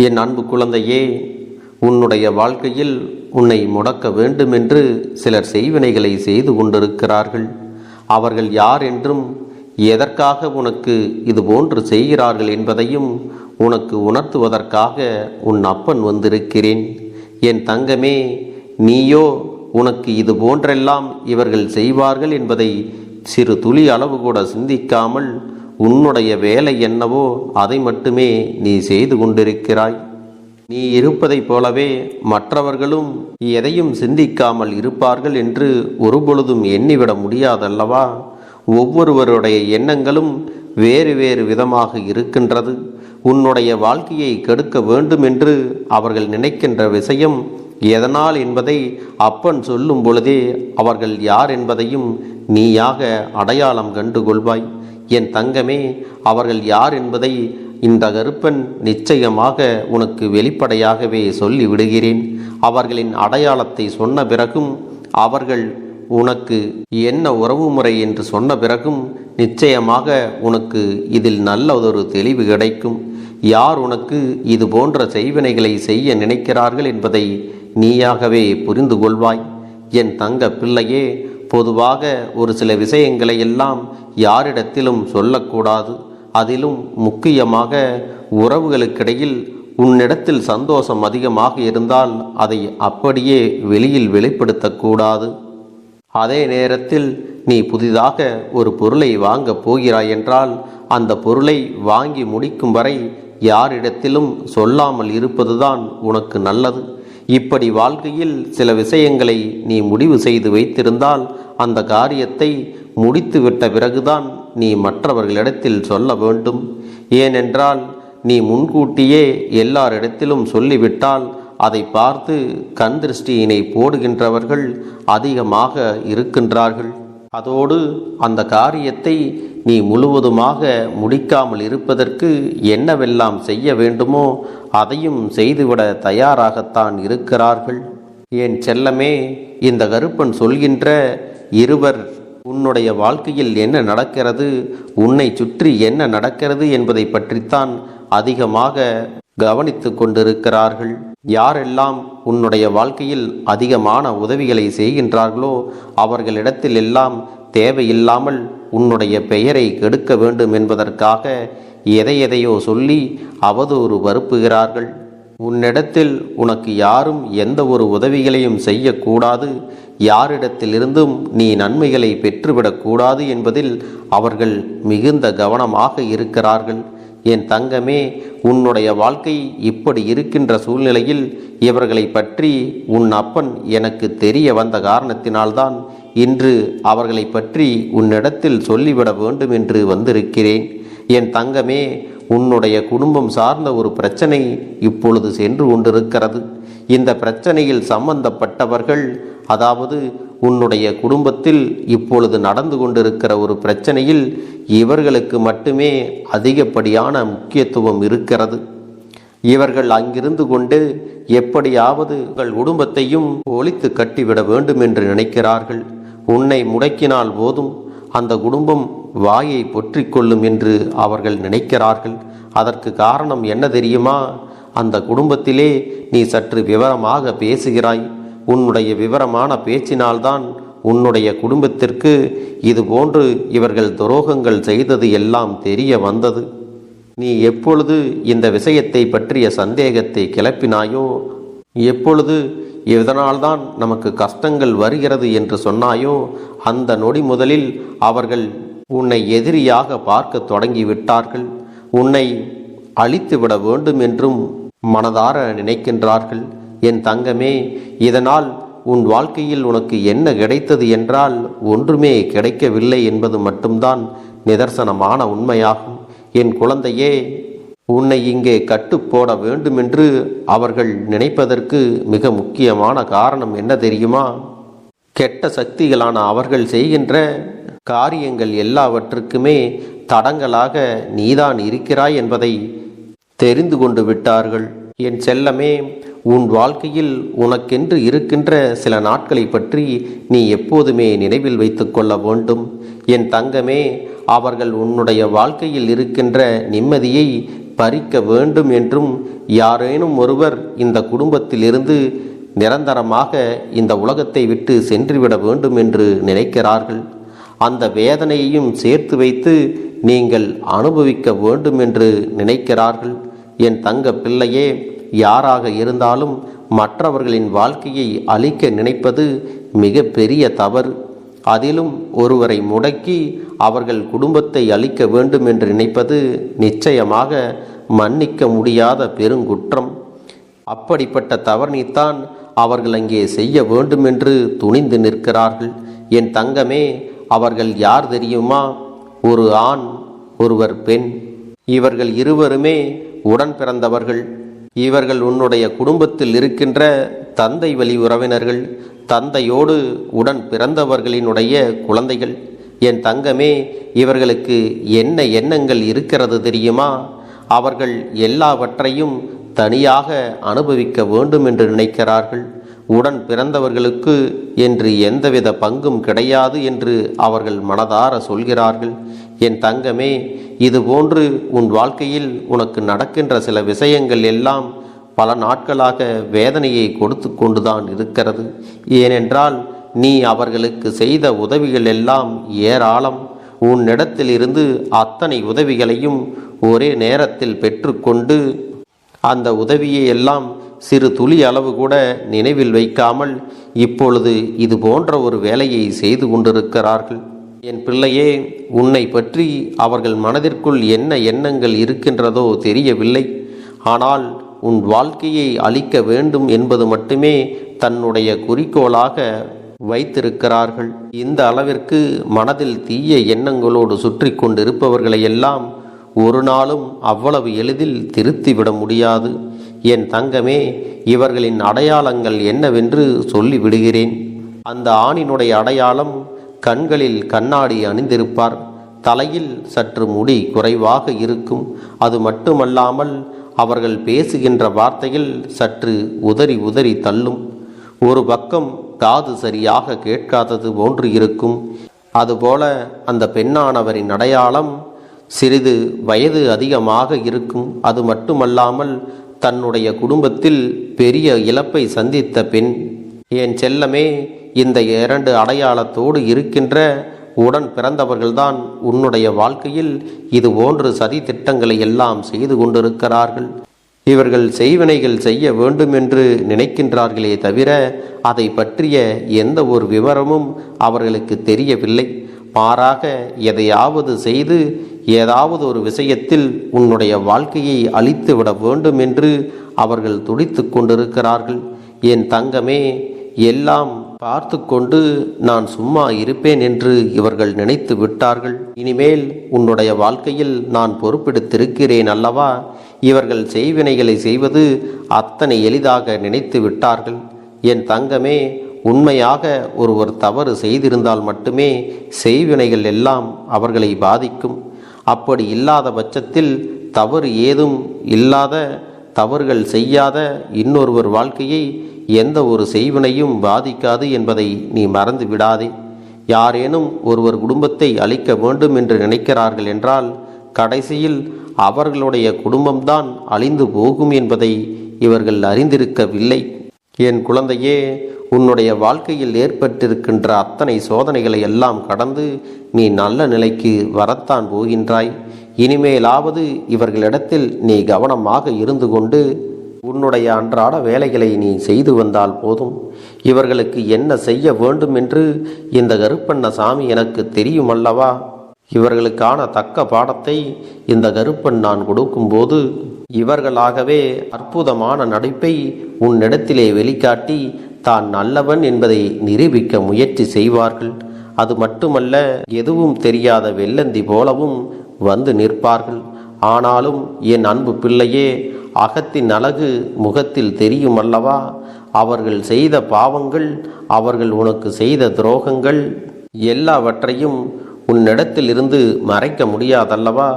என் அன்பு குழந்தையே, உன்னுடைய வாழ்க்கையில் உன்னை முடக்க வேண்டுமென்று சிலர் செய்வினைகளை செய்து கொண்டிருக்கிறார்கள். அவர்கள் யார் என்றும் எதற்காக உனக்கு இதுபோன்று செய்கிறார்கள் என்பதையும் உனக்கு உணர்த்துவதற்காக உன் அப்பன் வந்திருக்கிறேன். என் தங்கமே, நீயோ உனக்கு இது போன்றெல்லாம் இவர்கள் செய்வார்கள் என்பதை சிறு துளி அளவு கூட சிந்திக்காமல் உன்னுடைய வேலை என்னவோ அதை மட்டுமே நீ செய்து கொண்டிருக்கிறாய். நீ இருப்பதைப் போலவே மற்றவர்களும் எதையும் சிந்திக்காமல் இருப்பார்கள் என்று ஒருபொழுதும் எண்ணிவிட முடியாதல்லவா? ஒவ்வொருவருடைய எண்ணங்களும் வேறு வேறு விதமாக இருக்கின்றது. உன்னுடைய வாழ்க்கையை கெடுக்க வேண்டும் என்று அவர்கள் நினைக்கின்ற விஷயம் எதனால் என்பதை அப்பன் சொல்லும் பொழுதே அவர்கள் யார் என்பதையும் நீயாக அடையாளம் கண்டு கொள்வாய். என் தங்கமே, அவர்கள் யார் என்பதை இந்த கருப்பன் நிச்சயமாக உனக்கு வெளிப்படையாகவே சொல்லி விடுகிறேன். அவர்களின் அடையாளத்தை சொன்ன பிறகும், அவர்கள் உனக்கு என்ன உறவுமுறை என்று சொன்ன பிறகும் நிச்சயமாக உனக்கு இதில் நல்லதொரு தெளிவு கிடைக்கும். யார் உனக்கு இது போன்ற செய்வினைகளை செய்ய நினைக்கிறார்கள் என்பதை நீயாகவே புரிந்து கொள்வாய். என் தங்க பிள்ளையே, பொதுவாக ஒரு சில விஷயங்களை எல்லாம் யாரிடத்திலும் சொல்லக்கூடாது. அதிலும் முக்கியமாக உறவுகளுக்கிடையில் உன்னிடத்தில் சந்தோஷம் அதிகமாக இருந்தால் அதை அப்படியே வெளியில் வெளிப்படுத்தக்கூடாது. அதே நேரத்தில் நீ புதிதாக ஒரு பொருளை வாங்கப் போகிறாய் என்றால் அந்த பொருளை வாங்கி முடிக்கும் வரை யாரிடத்திலும் சொல்லாமல் இருப்பதுதான் உனக்கு நல்லது. இப்படி வாழ்க்கையில் சில விஷயங்களை நீ முடிவு செய்து வைத்திருந்தால் அந்த காரியத்தை முடித்துவிட்ட பிறகுதான் நீ மற்றவர்களிடத்தில் சொல்ல வேண்டும். ஏனென்றால் நீ முன்கூட்டியே எல்லாரிடத்திலும் சொல்லிவிட்டால் அதை பார்த்து கண் திருஷ்டியினை போடுகின்றவர்கள் அதிகமாக இருக்கின்றார்கள். அதோடு அந்த காரியத்தை நீ முழுவதுமாக முடிக்காமல் இருப்பதற்கு என்னவெல்லாம் செய்ய வேண்டுமோ அதையும் செய்துவிட தயாராகத்தான் இருக்கிறார்கள். என் செல்லமே, இந்த கருப்பன் சொல்கின்ற இருவர் உன்னுடைய வாழ்க்கையில் என்ன நடக்கிறது, உன்னை சுற்றி என்ன நடக்கிறது என்பதை பற்றித்தான் அதிகமாக கவனித்து கொண்டிருக்கிறார்கள். யாரெல்லாம் உன்னுடைய வாழ்க்கையில் அதிகமான உதவிகளை செய்கின்றார்களோ அவர்களிடத்தில் எல்லாம் தேவையில்லாமல் உன்னுடைய பெயரை கெடுக்க வேண்டும் என்பதற்காக எதையோ சொல்லி அவதூறு பரப்புகிறார்கள். உன்னிடத்தில் உனக்கு யாரும் எந்த ஒரு உதவிகளையும் செய்யக்கூடாது, யாரிடத்திலிருந்தும் நீ நன்மைகளை பெற்றுவிடக்கூடாது என்பதில் அவர்கள் மிகுந்த கவனமாக இருக்கிறார்கள். என் தங்கமே, உன்னுடைய வாழ்க்கை இப்படி இருக்கின்ற சூழ்நிலையில் இவர்களை பற்றி உன் அப்பன் எனக்கு தெரிய வந்த காரணத்தினால்தான் இன்று அவர்களை பற்றி உன்னிடத்தில் சொல்லிவிட வேண்டும் என்று வந்திருக்கிறேன். என் தங்கமே, உன்னுடைய குடும்பம் சார்ந்த ஒரு பிரச்சனை இப்பொழுது சென்று கொண்டிருக்கிறது. இந்த பிரச்சனையில் சம்பந்தப்பட்டவர்கள், அதாவது உன்னுடைய குடும்பத்தில் இப்பொழுது நடந்து கொண்டிருக்கிற ஒரு பிரச்சனையில் இவர்களுக்கு மட்டுமே அதிகப்படியான முக்கியத்துவம் இருக்கிறது. இவர்கள் அங்கிருந்து கொண்டு எப்படியாவது உங்கள் குடும்பத்தையும் ஒழித்து கட்டிவிட வேண்டும் என்று நினைக்கிறார்கள். உன்னை முடக்கினால் போதும் அந்த குடும்பம் வாயை பொற்றிக்கொள்ளும் என்று அவர்கள் நினைக்கிறார்கள். அதற்கு காரணம் என்ன தெரியுமா? அந்த குடும்பத்திலே நீ சற்று விவரமாக பேசுகிறாய். உன்னுடைய விவரமான பேச்சினால்தான் உன்னுடைய குடும்பத்திற்கு இது போன்று இவர்கள் துரோகங்கள் செய்தது எல்லாம் தெரிய வந்தது. நீ எப்பொழுது இந்த விஷயத்தை பற்றிய சந்தேகத்தை கிளப்பினாயோ, எப்பொழுது இதனால்தான் நமக்கு கஷ்டங்கள் வருகிறது என்று சொன்னாயோ, அந்த நொடி முதலில் அவர்கள் உன்னை எதிரியாக பார்க்க தொடங்கிவிட்டார்கள். உன்னை அழித்துவிட வேண்டும் என்றும் மனதார நினைக்கின்றார்கள். என் தங்கமே, இதனால் உன் வாழ்க்கையில் உனக்கு என்ன கிடைத்தது என்றால் ஒன்றுமே கிடைக்கவில்லை என்பது மட்டும்தான் நிதர்சனமான உண்மையாகும். என் குழந்தையே, உன்னை இங்கே கட்டு போட வேண்டுமென்று அவர்கள் நினைப்பதற்கு மிக முக்கியமான காரணம் என்ன தெரியுமா? கெட்ட சக்திகளான அவர்கள் செய்கின்ற காரியங்கள் எல்லாவற்றுக்குமே தடங்களாக நீதான் இருக்கிறாய் என்பதை தெரிந்து கொண்டு விட்டார்கள். என் செல்லமே, உன் வாழ்க்கையில் உனக்கென்று இருக்கின்ற சில நாட்களை பற்றி நீ எப்போதுமே நினைவில் வைத்து கொள்ள வேண்டும். என் தங்கமே, அவர்கள் உன்னுடைய வாழ்க்கையில் இருக்கின்ற நிம்மதியை பறிக்க வேண்டும் என்றும் யாரேனும் ஒருவர் இந்த குடும்பத்திலிருந்து நிரந்தரமாக இந்த உலகத்தை விட்டு சென்றுவிட வேண்டும் என்று நினைக்கிறார்கள். அந்த வேதனையையும் சேர்த்து வைத்து நீங்கள் அனுபவிக்க வேண்டும் என்று நினைக்கிறார்கள். என் தங்க பிள்ளையே, யாராக இருந்தாலும் மற்றவர்களின் வாழ்க்கையை அழிக்க நினைப்பது மிக பெரிய தவறு. அதிலும் ஒருவரை முடக்கி அவர்கள் குடும்பத்தை அழிக்க வேண்டும் என்று நினைப்பது நிச்சயமாக மன்னிக்க முடியாத பெருங்குற்றம். அப்படிப்பட்ட தவறினைத்தான் அவர்கள் அங்கே செய்ய வேண்டும் என்று துணிந்து நிற்கிறார்கள். என் தங்கமே, அவர்கள் யார் தெரியுமா? ஒரு ஆண், ஒருவர் பெண். இவர்கள் இருவருமே உடன் பிறந்தவர்கள். இவர்கள் உன்னுடைய குடும்பத்தில் இருக்கின்ற தந்தை வழி உறவினர்கள், தந்தையோடு உடன் பிறந்தவர்களினுடைய குழந்தைகள். என் தங்கமே, இவர்களுக்கு என்ன எண்ணங்கள் இருக்கிறது தெரியுமா? அவர்கள் எல்லாவற்றையும் தனியாக அனுபவிக்க வேண்டும் என்று நினைக்கிறார்கள். உடன் பிறந்தவர்களுக்கு என்று எந்தவித பங்கும் கிடையாது என்று அவர்கள் மனதார சொல்கிறார்கள். என் தங்கமே, இதுபோன்று உன் வாழ்க்கையில் உனக்கு நடக்கின்ற சில விஷயங்கள் எல்லாம் பல நாட்களாக வேதனையை கொடுத்து கொண்டுதான் இருக்கிறது. ஏனென்றால் நீ அவர்களுக்கு செய்த உதவிகள் எல்லாம் ஏராளம். உன்னிடத்திலிருந்து அத்தனை உதவிகளையும் ஒரே நேரத்தில் பெற்றுக்கொண்டு அந்த உதவியை எல்லாம் சிறு துளி அளவு கூட நினைவில் வைக்காமல் இப்பொழுது இது போன்ற ஒரு வேலையை செய்து கொண்டிருக்கிறார்கள். என் பிள்ளையே, உன்னை பற்றி அவர்கள் மனதிற்குள் என்ன எண்ணங்கள் இருக்கின்றதோ தெரியவில்லை. ஆனால் உன் வாழ்க்கையை அழிக்க வேண்டும் என்பது மட்டுமே தன்னுடைய குறிக்கோளாக வைத்திருக்கிறார்கள். இந்த அளவிற்கு மனதில் தீய எண்ணங்களோடு சுற்றி கொண்டிருப்பவர்களையெல்லாம் ஒரு நாளும் அவ்வளவு எளிதில் திருத்திவிட முடியாது. என் தங்கமே, இவர்களின் அடையாளங்கள் என்னவென்று சொல்லிவிடுகிறேன். அந்த ஆணினுடைய அடையாளம், கண்களில் கண்ணாடி அணிந்திருப்பார், தலையில் சற்று முடி குறைவாக இருக்கும். அது மட்டுமல்லாமல் அவர்கள் பேசுகின்ற வார்த்தைகள் சற்று உதறி உதறி தள்ளும். ஒரு பக்கம் காது சரியாக கேட்காதது போன்று இருக்கும். அதுபோல அந்த பெண்ணானவரின் அடையாளம் சிறிது வயது அதிகமாக இருக்கும். அது மட்டுமல்லாமல் தன்னுடைய குடும்பத்தில் பெரிய இழப்பை சந்தித்த பெண். என் செல்லமே, இந்த 2 அடையாளத்தோடு இருக்கின்ற உடன் பிறந்தவர்கள்தான் உன்னுடைய வாழ்க்கையில் இது போன்று சதி திட்டங்களை எல்லாம் செய்து கொண்டிருக்கிறார்கள். இவர்கள் செய்வினைகள் செய்ய வேண்டும் என்று நினைக்கின்றார்களே தவிர அதை பற்றிய எந்த ஒரு விவரமும் அவர்களுக்கு தெரியவில்லை. மாறாக எதையாவது செய்து ஏதாவது ஒரு விஷயத்தில் உன்னுடைய வாழ்க்கையை அழித்து விட வேண்டும் என்று அவர்கள் துடித்து கொண்டிருக்கிறார்கள். என் தங்கமே, எல்லாம் பார்த்து கொண்டு நான் சும்மா இருப்பேன் என்று இவர்கள் நினைத்து விட்டார்கள். இனிமேல் உன்னுடைய வாழ்க்கையில் நான் பொறுப்பெடுத்திருக்கிறேன் அல்லவா? இவர்கள் செய்வினைகளை செய்வது அத்தனை எளிதாக நினைத்து விட்டார்கள். என் தங்கமே, உண்மையாக ஒருவர் தவறு செய்திருந்தால் மட்டுமே செய்வினைகள் எல்லாம் அவர்களை பாதிக்கும். அப்படி இல்லாத பட்சத்தில் தவறு ஏதும் இல்லாத, தவறுகள் செய்யாத இன்னொருவர் வாழ்க்கையை எந்த ஒரு செய்வினையும் பாதிக்காது என்பதை நீ மறந்து விடாதே. யாரேனும் ஒருவர் குடும்பத்தை அழிக்க வேண்டும் என்று நினைக்கிறார்கள் என்றால் கடைசியில் அவர்களுடைய குடும்பம்தான் அழிந்து போகும் என்பதை இவர்கள் அறிந்திருக்கவில்லை. என் குழந்தையே, உன்னுடைய வாழ்க்கையில் ஏற்பட்டிருக்கின்ற அத்தனை சோதனைகளை எல்லாம் கடந்து நீ நல்ல நிலைக்கு வரத்தான் போகின்றாய். இனிமேலாவது இவர்களிடத்தில் நீ கவனமாக இருந்து கொண்டு உன்னுடைய அன்றாட வேலைகளை நீ செய்து வந்தால் போதும். இவர்களுக்கு என்ன செய்ய வேண்டும் என்று இந்த கருப்பண்ணசாமி எனக்கு தெரியுமல்லவா? இவர்களுக்கான தக்க பாடத்தை இந்த கருப்பன் நான் கொடுக்கும்போது இவர்களாகவே அற்புதமான நடிப்பை உன்னிடத்திலே வெளிக்காட்டி தான் நல்லவன் என்பதை நிரூபிக்க முயற்சி செய்வார்கள். அது மட்டுமல்ல, எதுவும் தெரியாத வெள்ளந்தி போலவும் வந்து நிற்பார்கள். ஆனாலும் என் அன்பு பிள்ளையே, அகத்தின் அழகு முகத்தில் தெரியும் அல்லவா? அவர்கள் செய்த பாவங்கள், அவர்கள் உனக்கு செய்த துரோகங்கள் எல்லாவற்றையும் உன்னிடத்திலிருந்து மறைக்க முடியாதல்லவா?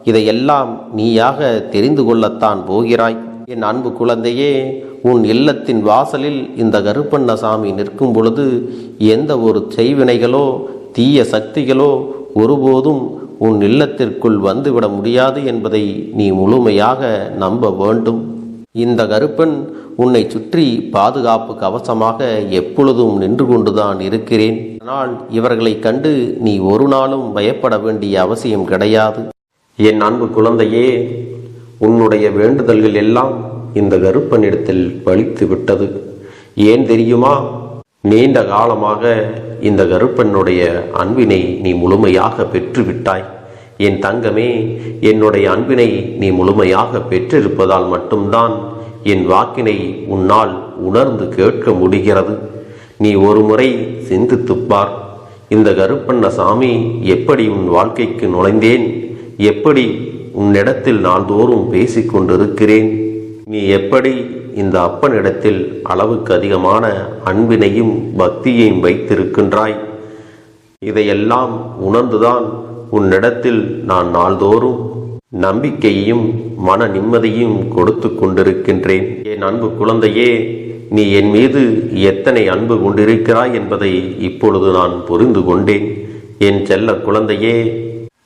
இதையெல்லாம் நீயாக தெரிந்து கொள்ளத்தான் போகிறாய். என் அன்பு குழந்தையே, உன் இல்லத்தின் வாசலில் இந்த கருப்பண்ணசாமி நிற்கும் பொழுது எந்த ஒரு செய்வினைகளோ தீய சக்திகளோ ஒருபோதும் உன் இல்லத்திற்குள் வந்துவிட முடியாது என்பதை நீ முழுமையாக நம்ப வேண்டும். இந்த கருப்பன் உன்னை சுற்றி பாதுகாப்பு கவசமாக எப்பொழுதும் நின்று கொண்டுதான் இருக்கிறேன். ஆனால் இவர்களை கண்டு நீ ஒரு நாளும் பயப்பட வேண்டிய அவசியம் கிடையாது. என் அன்பு குழந்தையே, உன்னுடைய வேண்டுதல்கள் எல்லாம் இந்த கருப்பனிடத்தில் பலித்து விட்டது. ஏன் தெரியுமா? நீண்ட காலமாக இந்த கருப்பனுடைய அன்பினை நீ முழுமையாக பெற்றுவிட்டாய். என் தங்கமே, என்னுடைய அன்பினை நீ முழுமையாக பெற்றிருப்பதால் மட்டும்தான் என் வாக்கினை உன்னால் உணர்ந்து கேட்க முடிகிறது. நீ ஒரு முறை சிந்தித்துப்பார். இந்த கருப்பண்ணசாமி எப்படி உன் வாழ்க்கைக்கு நுழைந்தேன், எப்படி உன்னிடத்தில் நாள்தோறும் பேசிக்கொண்டிருக்கிறேன், நீ எப்படி இந்த அப்பனிடத்தில் அளவுக்கு அதிகமான அன்பினையும் பக்தியையும் வைத்திருக்கின்றாய். இதையெல்லாம் உணர்ந்துதான் உன்னிடத்தில் நான் நாள்தோறும் நம்பிக்கையையும் மன நிம்மதியும் கொடுத்து கொண்டிருக்கின்றேன். என் அன்பு குழந்தையே, நீ என் மீது எத்தனை அன்பு கொண்டிருக்கிறாய் என்பதை இப்பொழுது நான் புரிந்து கொண்டேன். என் செல்ல குழந்தையே,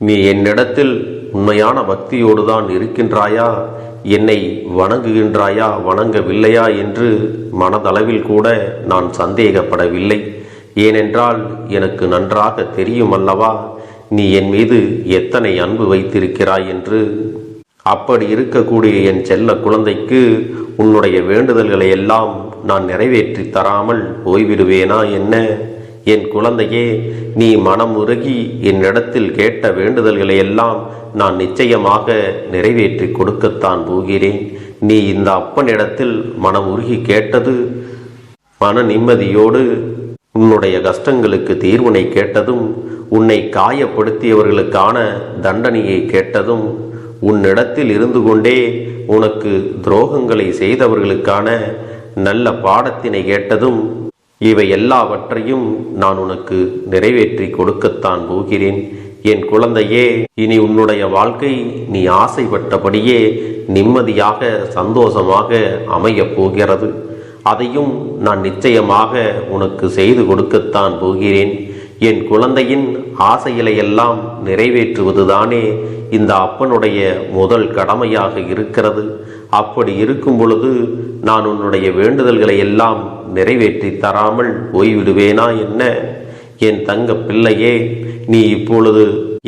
நீ என்னிடத்தில் உண்மையான பக்தியோடு தான் இருக்கின்றாயா, என்னை வணங்குகின்றாயா வணங்கவில்லையா என்று மனதளவில் கூட நான் சந்தேகப்படவில்லை. ஏனென்றால் எனக்கு நன்றாக தெரியும் அல்லவா நீ என் மீது எத்தனை அன்பு வைத்திருக்கிறாய் என்று. அப்படி இருக்கக்கூடிய என் செல்ல குழந்தைக்கு உன்னுடைய வேண்டுதல்களை எல்லாம் நான் நிறைவேற்றி தராமல் போய்விடுவேனா என்ன? என் குழந்தையே, நீ மனம் உருகி என்னிடத்தில் கேட்ட வேண்டுதல்களை எல்லாம் நான் நிச்சயமாக நிறைவேற்றி கொடுக்கத்தான் போகிறேன். நீ இந்த அப்பனிடத்தில் மனம் உருகி கேட்டது, மன நிம்மதியோடு உன்னுடைய கஷ்டங்களுக்கு தீர்வினை கேட்டதும், உன்னை காயப்படுத்தியவர்களுக்கான தண்டனையை கேட்டதும், உன்னிடத்தில் இருந்து கொண்டே உனக்கு துரோகங்களை செய்தவர்களுக்கான நல்ல பாடத்தினை கேட்டதும், இவை எல்லாவற்றையும் நான் உனக்கு நிறைவேற்றி கொடுக்கத்தான் போகிறேன். என் குழந்தையே, இனி உன்னுடைய வாழ்க்கை நீ ஆசைப்பட்டபடியே நிம்மதியாக சந்தோஷமாக அமையப் போகிறது. அதையும் நான் நிச்சயமாக உனக்கு செய்து கொடுக்கத்தான் போகிறேன். என் குழந்தையின் ஆசைகளை எல்லாம் நிறைவேற்றுவதுதானே இந்த அப்பனுடைய முதல் கடமையாக இருக்கிறது. அப்படி இருக்கும் பொழுது நான் உன்னுடைய வேண்டுதல்களை எல்லாம் நிறைவேற்றி தராமல் போய்விடுவேனா என்ன? என் தங்க பிள்ளையே, நீ இப்பொழுது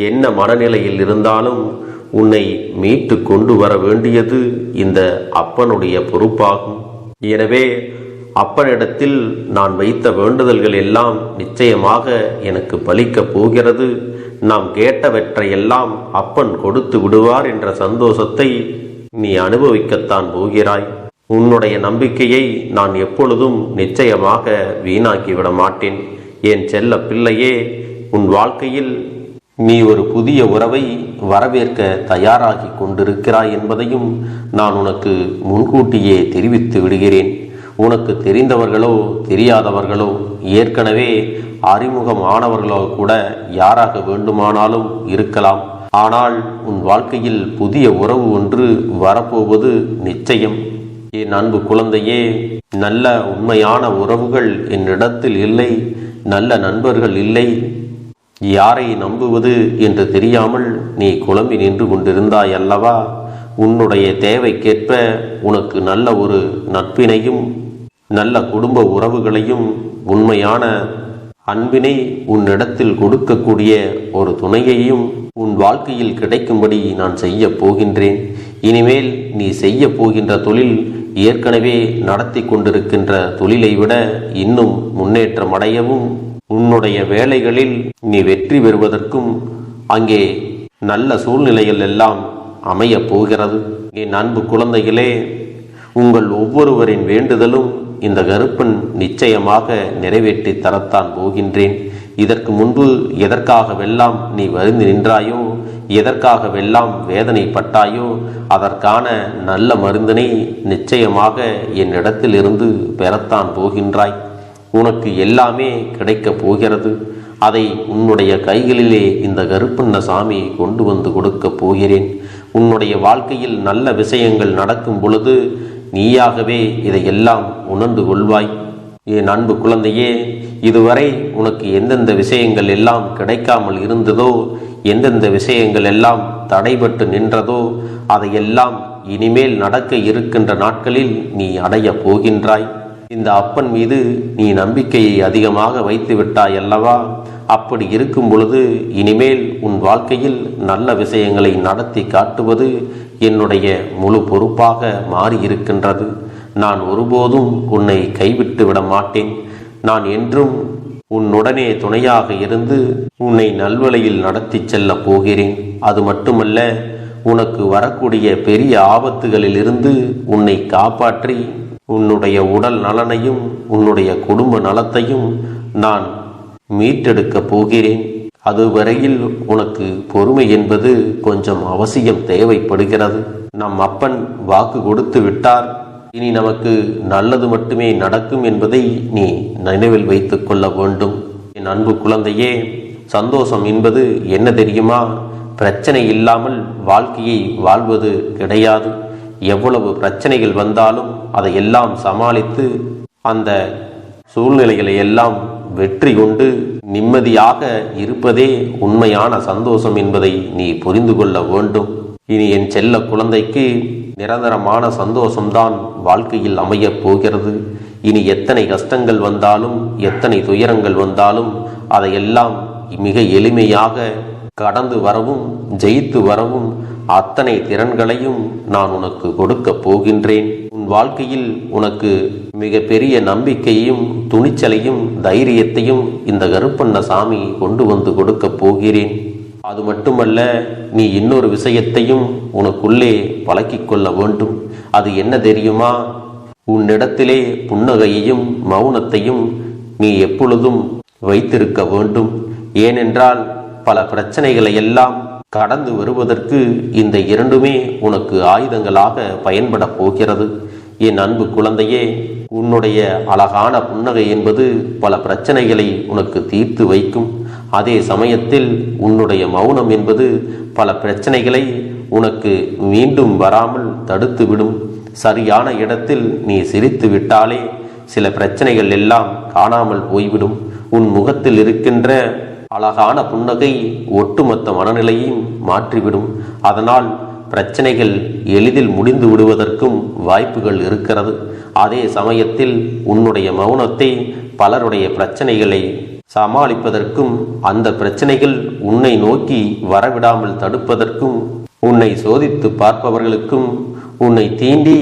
என்ன மனநிலையில் இருந்தாலும் உன்னை மீட்டு கொண்டு வர வேண்டியது இந்த அப்பனுடைய பொறுப்பாகும். எனவே அப்பனிடத்தில் நான் வைத்த வேண்டுதல்கள் எல்லாம் நிச்சயமாக எனக்கு பலிக்கப் போகிறது. நாம் கேட்டவற்றையெல்லாம் அப்பன் கொடுத்து விடுவார் என்ற சந்தோஷத்தை நீ அனுபவிக்கத்தான் போகிறாய். உன்னுடைய நம்பிக்கையை நான் எப்பொழுதும் நிச்சயமாக வீணாக்கிவிட மாட்டேன். என் செல்ல பிள்ளையே, உன் வாழ்க்கையில் நீ ஒரு புதிய உறவை வரவேற்க தயாராகி கொண்டிருக்கிறாய் என்பதையும் நான் உனக்கு முன்கூட்டியே தெரிவித்து விடுகிறேன். உனக்கு தெரிந்தவர்களோ தெரியாதவர்களோ, ஏற்கனவே அறிமுகமானவர்களோ கூட யாராக வேண்டுமானாலும் இருக்கலாம். ஆனால் உன் வாழ்க்கையில் புதிய உறவு ஒன்று வரப்போவது நிச்சயம். என் அன்பு குழந்தையே, நல்ல உண்மையான உறவுகள் என்னிடத்தில் இல்லை, நல்ல நண்பர்கள் இல்லை. யாரை நம்புவது என்று தெரியாமல் நீ குழம்பி நின்று கொண்டிருந்தாய் அல்லவா? உன்னுடைய தேவைக்கேற்ப உனக்கு நல்ல ஒரு நட்பினையும் நல்ல குடும்ப உறவுகளையும் உண்மையான அன்பினை உன்னிடத்தில் கொடுக்கக்கூடிய ஒரு துணையையும் உன் வாழ்க்கையில் கிடைக்கும்படி நான் செய்ய போகின்றேன். இனிமேல் நீ செய்ய போகின்ற தொழில் ஏற்கனவே நடத்தி கொண்டிருக்கின்ற தொழிலை விட இன்னும் முன்னேற்றம் அடையவும், உன்னுடைய வேலைகளில் நீ வெற்றி பெறுவதற்கும் அங்கே நல்ல சூழ்நிலைகள் எல்லாம் அமையப் போகிறது. என் அன்பு குழந்தைகளே, உங்கள் ஒவ்வொருவரின் வேண்டுதலும் இந்த கருப்பன் நிச்சயமாக நிறைவேற்றி தரத்தான் போகின்றேன். இதற்கு முன்பு எதற்காகவெல்லாம் நீ வருந்தி நின்றாயோ, எதற்காகவெல்லாம் வேதனைப்பட்டாயோ, அதற்கான நல்ல மருந்தினை நிச்சயமாக என்னிடத்தில் இருந்து பெறத்தான் போகின்றாய். உனக்கு எல்லாமே கிடைக்கப் போகிறது. அதை உன்னுடைய கைகளிலே இந்த கருப்பண்ணசாமி கொண்டு வந்து கொடுக்கப் போகிறேன். உன்னுடைய வாழ்க்கையில் நல்ல விஷயங்கள் நடக்கும் பொழுது நீயாகவே இதையெல்லாம் உணர்ந்து கொள்வாய். என் அன்பு குழந்தையே, இதுவரை உனக்கு எந்தெந்த விஷயங்கள் எல்லாம் கிடைக்காமல் இருந்ததோ, எந்தெந்த விஷயங்கள் எல்லாம் தடைபட்டு நின்றதோ அதையெல்லாம் இனிமேல் நடக்க இருக்கின்ற நாட்களில் நீ அடைய போகின்றாய். இந்த அப்பன் மீது நீ நம்பிக்கையை அதிகமாக வைத்து விட்டாய் அல்லவா? அப்படி இருக்கும் பொழுது இனிமேல் உன் வாழ்க்கையில் நல்ல விஷயங்களை நடத்தி காட்டுவது என்னுடைய முழு பொறுப்பாக மாறியிருக்கின்றது. நான் ஒருபோதும் உன்னை கைவிட்டு விட மாட்டேன். நான் என்றும் உன்னுடனே துணையாக இருந்து உன்னை நல்வழியில் நடத்தி செல்ல போகிறேன். அது மட்டுமல்ல, உனக்கு வரக்கூடிய பெரிய ஆபத்துகளிலிருந்து உன்னை காப்பாற்றி உன்னுடைய உடல் நலனையும் உன்னுடைய குடும்ப நலத்தையும் நான் மீட்டெடுக்கப் போகிறேன். அதுவரையில் உனக்கு பொறுமை என்பது கொஞ்சம் அவசியம் தேவைப்படுகிறது. நம் அப்பன் வாக்கு கொடுத்து விட்டார். இனி நமக்கு நல்லது மட்டுமே நடக்கும் என்பதை நீ நினைவில் வைத்துக் கொள்ள வேண்டும். என் அன்பு குழந்தையே, சந்தோஷம் என்பது என்ன தெரியுமா? பிரச்சனை இல்லாமல் வாழ்க்கையை வாழ்வது கிடையாது. எவ்வளவு பிரச்சனைகள் வந்தாலும் அதையெல்லாம் சமாளித்து அந்த சூழ்நிலைகளை எல்லாம் வெற்றி கொண்டு நிம்மதியாக இருப்பதே உண்மையான சந்தோஷம் என்பதை நீ புரிந்து கொள்ள வேண்டும். இனி என் செல்ல குழந்தைக்கு நிரந்தரமான சந்தோஷம்தான் வாழ்க்கையில் அமையப் போகிறது. இனி எத்தனை கஷ்டங்கள் வந்தாலும் எத்தனை துயரங்கள் வந்தாலும் அதையெல்லாம் மிக எளிமையாக கடந்து வரவும் ஜெயித்து வரவும் அத்தனை திறன்களையும் நான் உனக்கு கொடுக்க போகின்றேன். உன் வாழ்க்கையில் உனக்கு மிக பெரிய நம்பிக்கையையும் துணிச்சலையும் தைரியத்தையும் இந்த கருப்பண்ணசாமி கொண்டு வந்து கொடுக்க போகிறேன். அது மட்டுமல்ல, நீ இன்னொரு விஷயத்தையும் உனக்குள்ளே பழக்கிக் கொள்ள வேண்டும். அது என்ன தெரியுமா? உன்னிடத்திலே புன்னகையையும் மௌனத்தையும் நீ எப்பொழுதும் வைத்திருக்க வேண்டும். ஏனென்றால் பல பிரச்சனைகளை எல்லாம் கடந்து வருவதற்கு இந்த இரண்டுமே உனக்கு ஆயுதங்களாக பயன்பட போகிறது. என் அன்பு குழந்தையே, உன்னுடைய அழகான புன்னகை என்பது பல பிரச்சனைகளை உனக்கு தீர்த்து வைக்கும். அதே சமயத்தில் உன்னுடைய மௌனம் என்பது பல பிரச்சனைகளை உனக்கு மீண்டும் வராமல் தடுத்துவிடும். சரியான இடத்தில் நீ சிரித்து விட்டாலே சில பிரச்சனைகள் எல்லாம் காணாமல் போய்விடும். உன் முகத்தில் இருக்கின்ற அழகான புன்னகை ஒட்டுமொத்த மனநிலையையும் மாற்றிவிடும். அதனால் பிரச்சனைகள் எளிதில் முடிந்து விடுவதற்கும் வாய்ப்புகள் இருக்கிறது. அதே சமயத்தில் உன்னுடைய மௌனத்தை பலருடைய பிரச்சனைகளை சமாளிப்பதற்கும் அந்த பிரச்சனைகள் உன்னை நோக்கி வரவிடாமல் தடுப்பதற்கும் உன்னை சோதித்து பார்ப்பவர்களுக்கும் உன்னை தீண்டி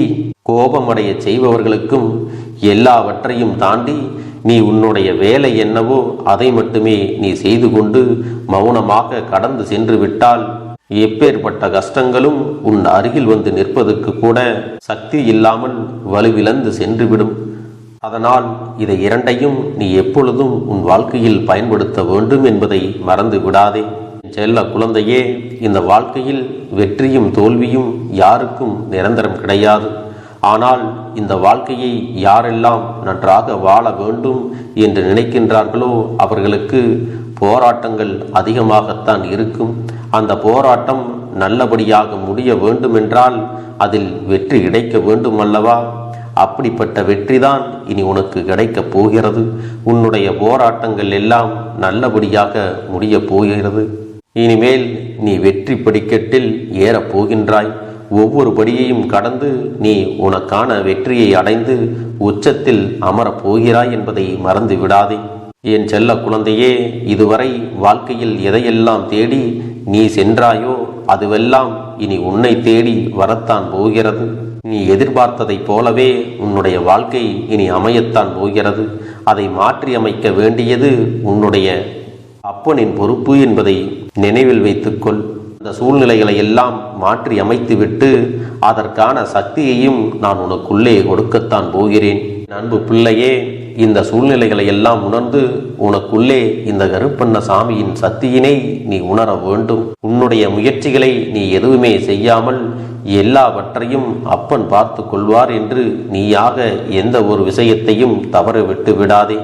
கோபமடைய செய்பவர்களுக்கும் எல்லாவற்றையும் தாண்டி நீ உன்னுடைய வேலை என்னவோ அதை மட்டுமே நீ செய்து கொண்டு மௌனமாக கடந்து சென்று விட்டால் எப்பேற்பட்ட கஷ்டங்களும் உன் அருகில் வந்து நிற்பதற்கு கூட சக்தி இல்லாமல் வலுவிழந்து சென்றுவிடும். அதனால் இதை இரண்டையும் நீ எப்பொழுதும் உன் வாழ்க்கையில் பயன்படுத்த வேண்டும் என்பதை மறந்து விடாதே. செல்ல குழந்தையே, இந்த வாழ்க்கையில் வெற்றியும் தோல்வியும் யாருக்கும் நிரந்தரம் கிடையாது. ஆனால் இந்த வாழ்க்கையை யாரெல்லாம் நன்றாக வாழ வேண்டும் என்று நினைக்கின்றார்களோ அவர்களுக்கு போராட்டங்கள் அதிகமாகத்தான் இருக்கும். அந்த போராட்டம் நல்லபடியாக முடிய வேண்டுமென்றால் அதில் வெற்றி கிடைக்க வேண்டும் அல்லவா? அப்படிப்பட்ட வெற்றிதான் இனி உனக்கு கிடைக்கப் போகிறது. உன்னுடைய போராட்டங்கள் எல்லாம் நல்லபடியாக முடிய போகிறது. இனிமேல் நீ வெற்றி படிக்கட்டில் ஏறப் போகின்றாய். ஒவ்வொரு படியையும் கடந்து நீ உனக்கான வெற்றியை அடைந்து உச்சத்தில் அமரப் போகிறாய் என்பதை மறந்து விடாதே. என் செல்ல குழந்தையே, இதுவரை வாழ்க்கையில் எதையெல்லாம் தேடி நீ சென்றாயோ அதுவெல்லாம் இனி உன்னை தேடி வரத்தான் போகிறது. நீ எதிர்பார்த்ததைப் போலவே உன்னுடைய வாழ்க்கை இனி அமையத்தான் போகிறது. அதை மாற்றி அமைக்க வேண்டியது உன்னுடைய அப்பனின் பொறுப்பு என்பதை நினைவில் வைத்துக்கொள். அந்த சூழ்நிலைகளை எல்லாம் மாற்றி அமைத்துவிட்டு அதற்கான சக்தியையும் நான் உனக்குள்ளே கொடுக்கத்தான் போகிறேன். அன்பு பிள்ளையே, இந்த சூழ்நிலைகளை எல்லாம் உணர்ந்து உனக்குள்ளே இந்த கருப்பண்ணசாமியின் சக்தியினை நீ உணர வேண்டும். உன்னுடைய முயற்சிகளை நீ எதுவுமே செய்யாமல் எல்லாவற்றையும் அப்பன் பார்த்து கொள்வார் என்று நீயாக எந்த ஒரு விஷயத்தையும் தவற விட்டு விடாதே.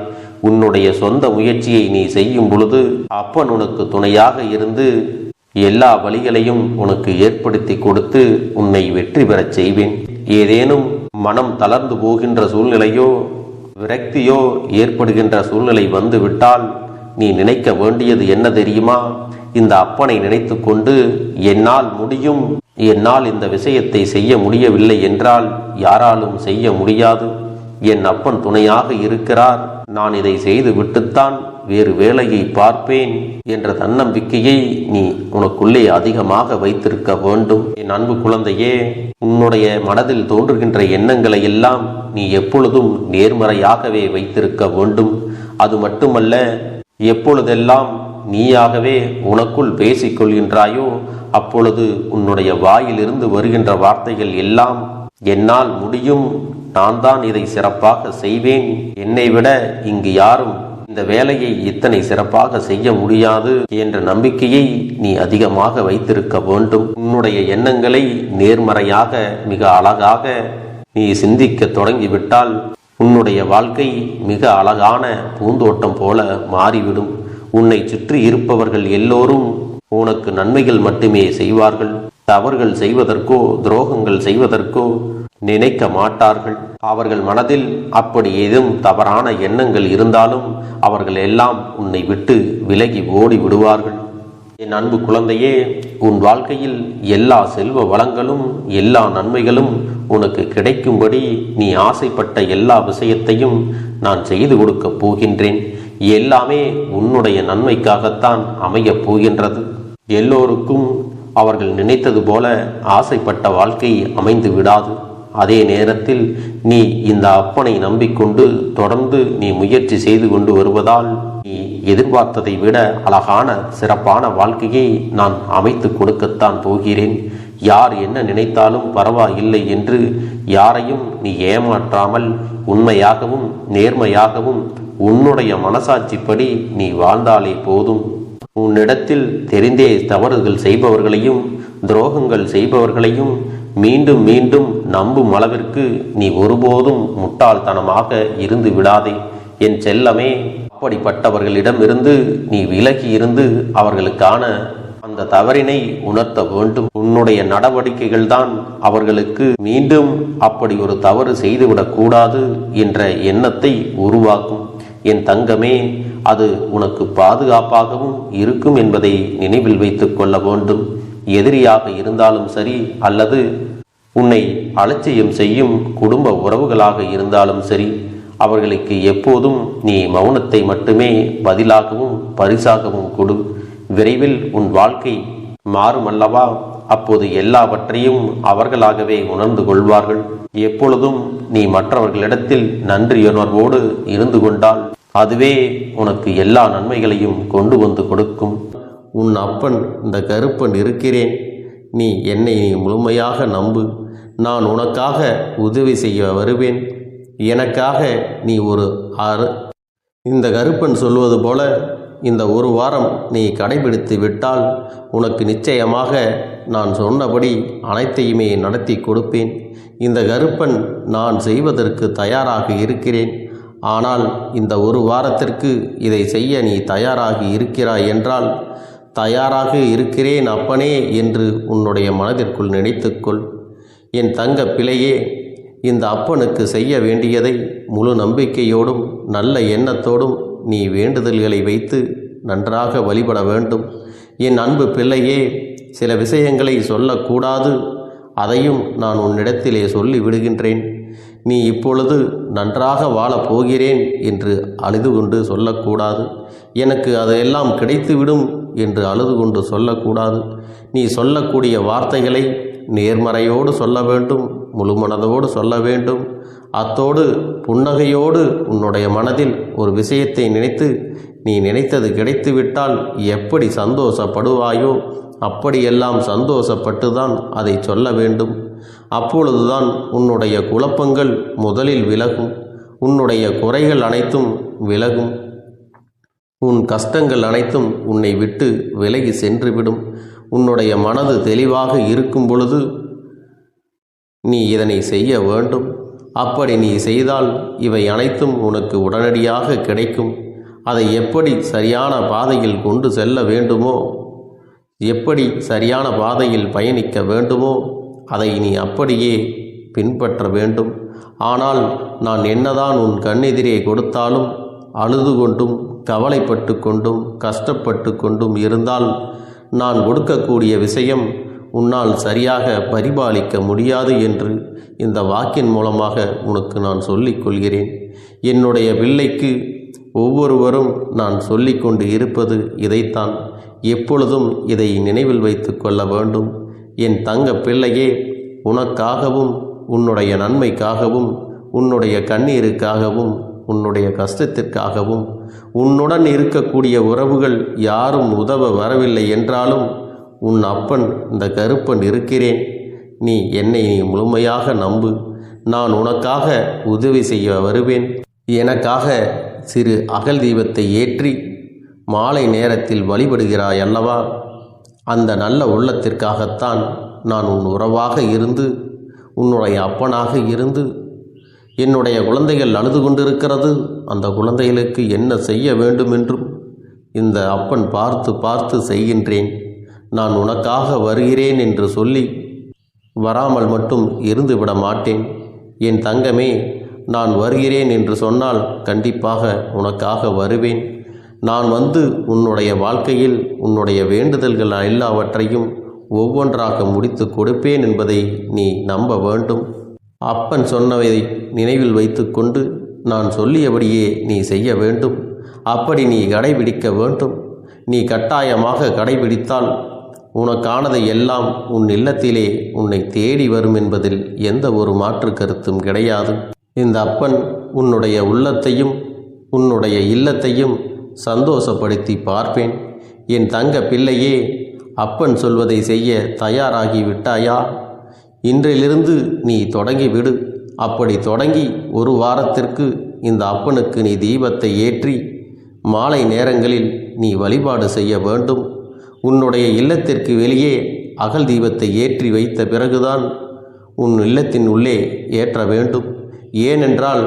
உன்னுடைய சொந்த முயற்சியை நீ செய்யும் பொழுது அப்பன் உனக்கு துணையாக இருந்து எல்லா வழிகளையும் உனக்கு ஏற்படுத்தி கொடுத்து உன்னை வெற்றி பெறச் செய்வேன். ஏதேனும் மனம் தளர்ந்து போகின்ற சூழ்நிலையோ விரக்தியோ ஏற்படுகின்ற சூழ்நிலை வந்துவிட்டால் நீ நினைக்க வேண்டியது என்ன தெரியுமா? இந்த அப்பனை நினைத்து கொண்டு என்னால் முடியும், என்னால் இந்த விஷயத்தை செய்ய முடியவில்லை என்றால் யாராலும் செய்ய முடியாது, என் அப்பன் துணையாக இருக்கிறார், நான் இதை செய்து விட்டுத்தான் வேறு வேலையை பார்ப்பேன் என்ற தன்னம்பிக்கையை நீ உனக்குள்ளே அதிகமாக வைத்திருக்க வேண்டும். என் அன்பு குழந்தையே, உன்னுடைய மனதில் தோன்றுகின்ற எண்ணங்களை எல்லாம் நீ எப்பொழுதும் நேர்மறையாகவே வைத்திருக்க வேண்டும். அது மட்டுமல்ல, எப்பொழுதெல்லாம் நீயாகவே உனக்குள் பேசிக்கொள்கின்றாயோ அப்பொழுது உன்னுடைய வாயிலிருந்து வருகின்ற வார்த்தைகள் எல்லாம் என்னால் முடியும், நான் தான் இதை சிறப்பாக செய்வேன், என்னை விட இங்கு யாரும் இந்த வேலையை இத்தனை சிறப்பாக செய்ய முடியாது என்ற நம்பிக்கையை நீ அதிகமாக வைத்திருக்க வேண்டும். உன்னுடைய எண்ணங்களை நேர்மறையாக மிக அழகாக நீ சிந்திக்க தொடங்கிவிட்டால் உன்னுடைய வாழ்க்கை மிக அழகான பூந்தோட்டம் போல மாறிவிடும். உன்னை சுற்றி இருப்பவர்கள் எல்லோரும் உனக்கு நன்மைகள் மட்டுமே செய்வார்கள். தவறுகள் செய்வதற்கோ துரோகங்கள் செய்வதற்கோ நினைக்க மாட்டார்கள். அவர்கள் மனதில் அப்படி ஏதும் தவறான எண்ணங்கள் இருந்தாலும் அவர்கள் எல்லாம் உன்னை விட்டு விலகி ஓடி விடுவார்கள். என் அன்பு குழந்தையே, உன் வாழ்க்கையில் எல்லா செல்வ வளங்களும் எல்லா நன்மைகளும் உனக்கு கிடைக்கும்படி நீ ஆசைப்பட்ட எல்லா விஷயத்தையும் நான் செய்து கொடுக்கப் போகின்றேன். எல்லாமே உன்னுடைய நன்மைக்காகத்தான் அமையப் போகின்றது. எல்லோருக்கும் அவர்கள் நினைத்தது போல ஆசைப்பட்ட வாழ்க்கை அமைந்து விடாது. அதே நேரத்தில் நீ இந்த அப்பனை நம்பிக்கொண்டு தொடர்ந்து நீ முயற்சி செய்து கொண்டு வருவதால் நீ எதிர்பார்த்ததை விட அழகான சிறப்பான வாழ்க்கையை நான் அமைத்து கொடுக்கத்தான் போகிறேன். யார் என்ன நினைத்தாலும் பரவாயில்லை என்று யாரையும் நீ ஏமாற்றாமல் உண்மையாகவும் நேர்மையாகவும் உன்னுடைய மனசாட்சிப்படி நீ வாழ்ந்தாலே போதும். உன்னிடத்தில் தெரிந்தே தவறுகள் செய்பவர்களையும் துரோகங்கள் செய்பவர்களையும் மீண்டும் மீண்டும் நம்பும் அளவிற்கு நீ ஒருபோதும் முட்டாள்தனமாக இருந்து விடாதே என் செல்லமே. அப்படிப்பட்டவர்களிடமிருந்து நீ விலகி இருந்து அவர்களுக்கான அந்த தவறினை உணர்த்த வேண்டும். உன்னுடைய நடவடிக்கைகள் தான் அவர்களுக்கு மீண்டும் அப்படி ஒரு தவறு செய்துவிடக் கூடாது என்ற எண்ணத்தை உருவாக்கும். என் தங்கமே, அது உனக்கு பாதுகாப்பாகவும் இருக்கும் என்பதை நினைவில் வைத்துக் கொள்ள வேண்டும். எதிரியாக இருந்தாலும் சரி அல்லது உன்னை அலட்சியம் செய்யும் குடும்ப உறவுகளாக இருந்தாலும் சரி, அவர்களுக்கு எப்போதும் நீ மௌனத்தை மட்டுமே பதிலாகவும் பரிசாகவும் கொடு. விரைவில் உன் வாழ்க்கை மாறுமல்லவா? அப்போது எல்லாவற்றையும் அவர்களாகவே உணர்ந்து கொள்வார்கள். எப்பொழுதும் நீ மற்றவர்களிடத்தில் நன்றியுணர்வோடு இருந்து கொண்டால் அதுவே உனக்கு எல்லா நன்மைகளையும் கொண்டு வந்து கொடுக்கும். உன் அப்பன் இந்த கருப்பன் இருக்கிறேன். நீ என்னை முழுமையாக நம்பு. நான் உனக்காக உதவி செய்ய வருவேன். எனக்காக நீ ஒரு இந்த கருப்பன் சொல்வது போல இந்த ஒரு வாரம் நீ கடைபிடித்து விட்டால் உனக்கு நிச்சயமாக நான் சொன்னபடி அனைத்தையுமே நடத்தி கொடுப்பேன். இந்த கருப்பன் நான் செய்வதற்கு தயாராக இருக்கிறேன். ஆனால் இந்த ஒரு வாரத்திற்கு இதை செய்ய நீ தயாராகி இருக்கிறாய் என்றால், தயாராக இருக்கிறேன் அப்பனே என்று உன்னுடைய மனதிற்குள் நினைத்துக்கொள். என் தங்க பிள்ளையே, இந்த அப்பனுக்கு செய்ய வேண்டியதை முழு நம்பிக்கையோடும் நல்ல எண்ணத்தோடும் நீ வேண்டுதல்களை வைத்து நன்றாக வழிபட வேண்டும். என் அன்பு பிள்ளையே, சில விஷயங்களை சொல்லக்கூடாது, அதையும் நான் உன்னிடத்திலே சொல்லி விடுகின்றேன். நீ இப்பொழுது நன்றாக வாழப் போகிறேன் என்று அழுது கொண்டு சொல்லக்கூடாது. எனக்கு அதையெல்லாம் கிடைத்துவிடும் என்று அழுது கொண்டு சொல்லக்கூடாது. நீ சொல்லக்கூடிய வார்த்தைகளை நேர்மறையோடு சொல்ல வேண்டும், முழு மனதோடு சொல்ல வேண்டும். அத்தோடு புன்னகையோடு உன்னுடைய மனதில் ஒரு விஷயத்தை நினைத்து நீ நினைத்தது கிடைத்துவிட்டால் எப்படி சந்தோஷப்படுவாயோ அப்படியெல்லாம் சந்தோஷப்பட்டுதான் அதை சொல்ல வேண்டும். அப்பொழுதுதான் உன்னுடைய குழப்பங்கள் முதலில் விலகும், உன்னுடைய குறைகள் அனைத்தும் விலகும், உன் கஷ்டங்கள் அனைத்தும் உன்னை விட்டு விலகி சென்றுவிடும். உன்னுடைய மனது தெளிவாக இருக்கும் பொழுது நீ இதனை செய்ய வேண்டும். அப்படி நீ செய்தால் இவை அனைத்தும் உனக்கு உடனடியாக கிடைக்கும். அதை எப்படி சரியான பாதையில் கொண்டு செல்ல வேண்டுமோ, எப்படி சரியான பாதையில் பயணிக்க வேண்டுமோ அதை நீ அப்படியே பின்பற்ற வேண்டும். ஆனால் நான் என்னதான் உன் கண்ணெதிரே கொடுத்தாலும் அழுது கொண்டும் கவலைப்பட்டு கொண்டும் கஷ்டப்பட்டு கொண்டும் இருந்தால் நான் கொடுக்கக்கூடிய விஷயம் உன்னால் சரியாக பரிபாலிக்க முடியாது என்று இந்த வாக்கின் மூலமாக உனக்கு நான் சொல்லிக் கொள்கிறேன். என்னுடைய பிள்ளைக்கு ஒவ்வொருவரும் நான் சொல்லிக்கொண்டு இருப்பது இதைத்தான். எப்பொழுதும் இதை நினைவில் வைத்து கொள்ள வேண்டும். என் தங்க பிள்ளையே, உனக்காகவும் உன்னுடைய நன்மைக்காகவும் உன்னுடைய கண்ணீருக்காகவும் உன்னுடைய கஷ்டத்திற்காகவும் உன்னுடன் இருக்கக்கூடிய உறவுகள் யாரும் உதவ வரவில்லை என்றாலும் உன் அப்பன் இந்த கருப்பன் இருக்கிறேன். நீ என்னை முழுமையாக நம்பு. நான் உனக்காக உதவி செய்ய வருவேன். எனக்காக சிறு அகல் தீபத்தை ஏற்றி மாலை நேரத்தில் வழிபடுகிறாய் அல்லவா? அந்த நல்ல உள்ளத்திற்காகத்தான் நான் உன் உறவாக இருந்து உன்னுடைய அப்பனாக இருந்து என்னுடைய குழந்தைகள் அழுது கொண்டிருக்கிறது, அந்த குழந்தைகளுக்கு என்ன செய்ய வேண்டும் என்றும் இந்த அப்பன் பார்த்து பார்த்து செய்கின்றேன். நான் உனக்காக வருகிறேன் என்று சொல்லி வராமல் மட்டும் இருந்து விட மாட்டேன். என் தங்கமே, நான் வருகிறேன் என்று சொன்னால் கண்டிப்பாக உனக்காக வருவேன். நான் வந்து உன்னுடைய வாழ்க்கையில் உன்னுடைய வேண்டுதல்கள் எல்லாவற்றையும் ஒவ்வொன்றாக முடித்து கொடுப்பேன் என்பதை நீ நம்ப வேண்டும். அப்பன் சொன்னவை நினைவில் வைத்துக்கொண்டு நான் சொல்லியபடியே நீ செய்ய வேண்டும். அப்படி நீ கடைபிடிக்க வேண்டும். நீ கட்டாயமாக கடைபிடித்தால் உனக்கானதை எல்லாம் உன் இல்லத்திலே உன்னை தேடி வரும் என்பதில் எந்த ஒரு மாற்று கருத்தும் கிடையாது. இந்த அப்பன் உன்னுடைய உள்ளத்தையும் உன்னுடைய இல்லத்தையும் சந்தோஷப்படுத்தி பார்ப்பேன். என் தங்க பிள்ளையே, அப்பன் சொல்வதை செய்ய தயாராகி விட்டாயா? இன்றிலிருந்து நீ தொடங்கிவிடு. அப்படி தொடங்கி ஒரு வாரத்திற்கு இந்த அப்பனுக்கு நீ தீபத்தை ஏற்றி மாலை நேரங்களில் நீ வழிபாடு செய்ய வேண்டும். உன்னுடைய இல்லத்திற்கு வெளியே அகல் தீபத்தை ஏற்றி வைத்த பிறகுதான் உன் இல்லத்தின் உள்ளே ஏற்ற வேண்டும். ஏனென்றால்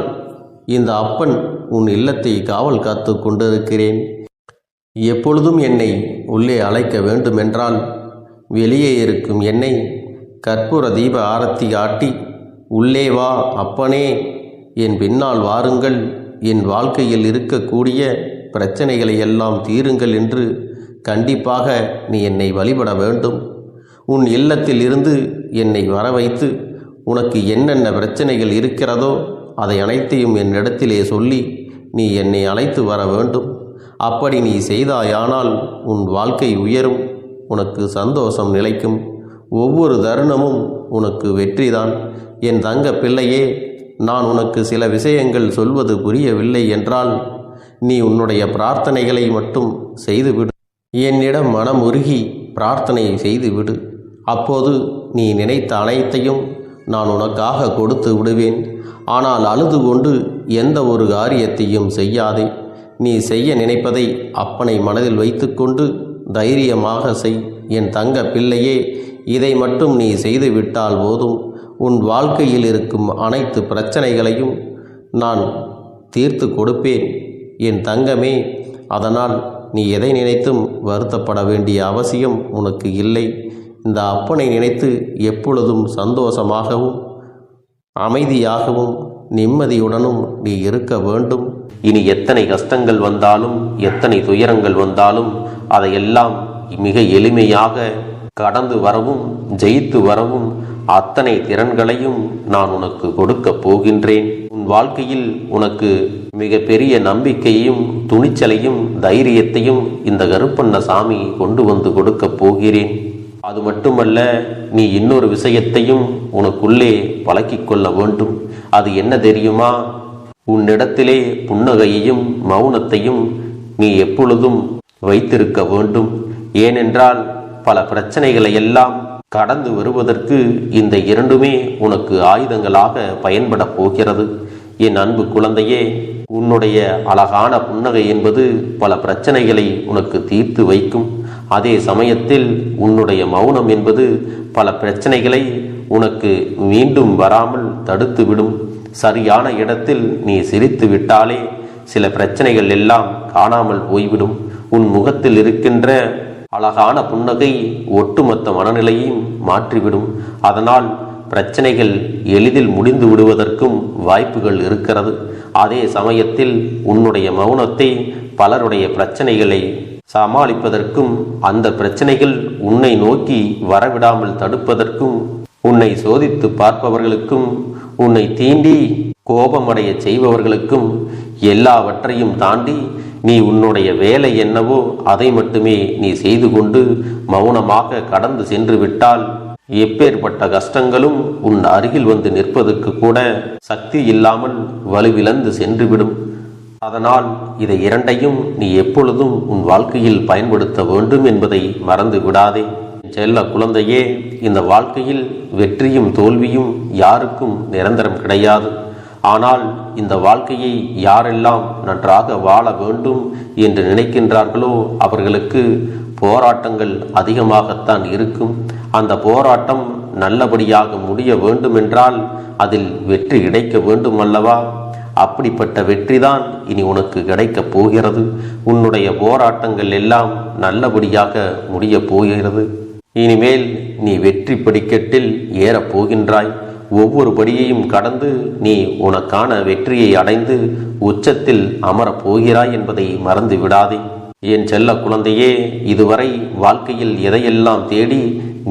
இந்த அப்பன் உன் இல்லத்தை காவல் காத்து கொண்டிருக்கிறேன். எப்பொழுதும் என்னை உள்ளே அழைக்க வேண்டுமென்றால் வெளியே இருக்கும் என்னை கற்பூர தீப ஆரத்தி காட்டி உள்ளே வா அப்பனே, என் பின்னால் வாருங்கள், என் வாழ்க்கையில் இருக்கக்கூடிய பிரச்சனைகளை எல்லாம் தீருங்கள் என்று கண்டிப்பாக நீ என்னை வழிபட வேண்டும். உன் இல்லத்தில் இருந்து என்னை வர வைத்து உனக்கு என்னென்ன பிரச்சனைகள் இருக்கிறதோ அதை அனைத்தையும் என்னிடத்திலே சொல்லி நீ என்னை அழைத்து வர வேண்டும். அப்படி நீ செய்தாயானால் உன் வாழ்க்கை உயரும், உனக்கு சந்தோஷம் நிலைக்கும். ஒவ்வொரு தருணமும் உனக்கு வெற்றிதான். என் தங்க பிள்ளையே, நான் உனக்கு சில விஷயங்கள் சொல்வது புரியவில்லை என்றால் நீ உன்னுடைய பிரார்த்தனைகளை மட்டும் செய்துவிடு. என்னிடம் மனம் உருகி பிரார்த்தனை செய்துவிடு. அப்போது நீ நினைத்த அனைத்தையும் நான் உனக்காக கொடுத்து விடுவேன். ஆனால் அழுது கொண்டு எந்த ஒரு காரியத்தையும் செய்யாதே. நீ செய்ய நினைப்பதை அப்பனை மனதில் வைத்துக்கொண்டு தைரியமாக செய். என் தங்க பிள்ளையே, இதை மட்டும் நீ செய்துவிட்டால் போதும். உன் வாழ்க்கையில் இருக்கும் அனைத்து பிரச்சனைகளையும் நான் தீர்த்து கொடுப்பேன் என் தங்கமே. அதனால் நீ எதை நினைத்தும் வருத்தப்பட வேண்டிய அவசியம் உனக்கு இல்லை. இந்த அப்பனை நினைத்து எப்பொழுதும் சந்தோஷமாகவும் அமைதியாகவும் நிம்மதியுடனும் நீ இருக்க வேண்டும். இனி எத்தனை கஷ்டங்கள் வந்தாலும் எத்தனை துயரங்கள் வந்தாலும் அதையெல்லாம் மிக எளிமையாக கடந்து வரவும் ஜெயித்து வரவும் அத்தனை திறன்களையும் நான் உனக்கு கொடுக்க போகின்றேன். உன் வாழ்க்கையில் உனக்கு மிக பெரிய நம்பிக்கையையும் துணிச்சலையும் தைரியத்தையும் இந்த கருப்பண்ணசாமி கொண்டு வந்து கொடுக்க போகிறேன். அது மட்டுமல்ல, நீ இன்னொரு விஷயத்தையும் உனக்குள்ளே பழக்கிக் கொள்ள வேண்டும். அது என்ன தெரியுமா? உன்னிடத்திலே புன்னகையையும் மௌனத்தையும் நீ எப்பொழுதும் வைத்திருக்க வேண்டும். ஏனென்றால் பல பிரச்சனைகளை எல்லாம் கடந்து வருவதற்கு இந்த இரண்டுமே உனக்கு ஆயுதங்களாக பயன்பட போகிறது. என் அன்பு குழந்தையே, உன்னுடைய அழகான புன்னகை என்பது பல பிரச்சனைகளை உனக்கு தீர்த்து வைக்கும். அதே சமயத்தில் உன்னுடைய மௌனம் என்பது பல பிரச்சனைகளை உனக்கு மீண்டும் வராமல் தடுத்துவிடும். சரியான இடத்தில் நீ சிரித்து விட்டாலே சில பிரச்சனைகள் எல்லாம் காணாமல் போய்விடும். உன் முகத்தில் இருக்கின்ற அழகான புன்னகை ஒட்டுமொத்த மனநிலையையும் மாற்றிவிடும். அதனால் பிரச்சனைகள் எளிதில் முடிந்து விடுவதற்கும் வாய்ப்புகள் இருக்கிறது. அதே சமயத்தில் உன்னுடைய மௌனத்தை பலருடைய பிரச்சனைகளை சமாளிப்பதற்கும் அந்த பிரச்சனைகள் உன்னை நோக்கி வரவிடாமல் தடுப்பதற்கும் உன்னை சோதித்து பார்ப்பவர்களுக்கும் உன்னை தீண்டி கோபமடைய செய்பவர்களுக்கும் எல்லாவற்றையும் தாண்டி நீ உன்னுடைய வேலை என்னவோ அதை மட்டுமே நீ செய்து கொண்டு மௌனமாக கடந்து சென்று விட்டால் எப்பேற்பட்ட கஷ்டங்களும் உன் அருகில் வந்து நிற்பதற்கு கூட சக்தி இல்லாமல் வலுவிழந்து சென்றுவிடும். அதனால் இதை இரண்டையும் நீ எப்பொழுதும் உன் வாழ்க்கையில் பயன்படுத்த வேண்டும் என்பதை மறந்து விடாதே. செல்ல குழந்தையே, இந்த வாழ்க்கையில் வெற்றியும் தோல்வியும் யாருக்கும் நிரந்தரம் கிடையாது. ஆனால் இந்த வாழ்க்கையை யாரெல்லாம் நன்றாக வாழ வேண்டும் என்று நினைக்கின்றார்களோ அவர்களுக்கு போராட்டங்கள் அதிகமாகத்தான் இருக்கும். அந்த போராட்டம் நல்லபடியாக முடிய வேண்டுமென்றால் அதில் வெற்றி கிடைக்க வேண்டும் அல்லவா? அப்படிப்பட்ட வெற்றிதான் இனி உனக்கு கிடைக்கப் போகிறது. உன்னுடைய போராட்டங்கள் எல்லாம் நல்லபடியாக முடியப் போகிறது. இனிமேல் நீ வெற்றி படிக்கட்டில் ஏறப் போகின்றாய். ஒவ்வொரு படியையும் கடந்து நீ உனக்கான வெற்றியை அடைந்து உச்சத்தில் அமரப் போகிறாய் என்பதை மறந்து விடாதே. என் செல்ல குழந்தையே, இதுவரை வாழ்க்கையில் எதையெல்லாம் தேடி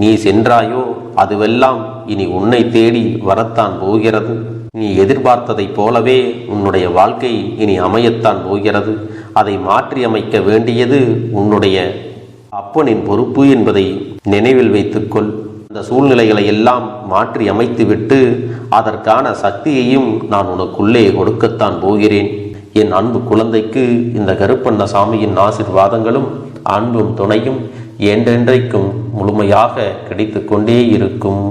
நீ சென்றாயோ அதுவெல்லாம் இனி உன்னை தேடி வரத்தான் போகிறது. நீ எதிர்பார்த்ததைப் போலவே உன்னுடைய வாழ்க்கை இனி அமையத்தான் போகிறது. அதை மாற்றி அமைக்க வேண்டியது உன்னுடைய அப்பனின் பொறுப்பு என்பதை நினைவில் வைத்துக்கொள். அந்த சூழ்நிலைகளை எல்லாம் மாற்றி அமைத்துவிட்டு அதற்கான சக்தியையும் நான் உனக்குள்ளே கொடுக்கத்தான் போகிறேன். என் அன்பு குழந்தைக்கு இந்த கருப்பண்ணசாமியின் ஆசீர்வாதங்களும் அன்பும் துணையும் என்றென்றைக்கும் முழுமையாக கிடைத்து கொண்டே இருக்கும்.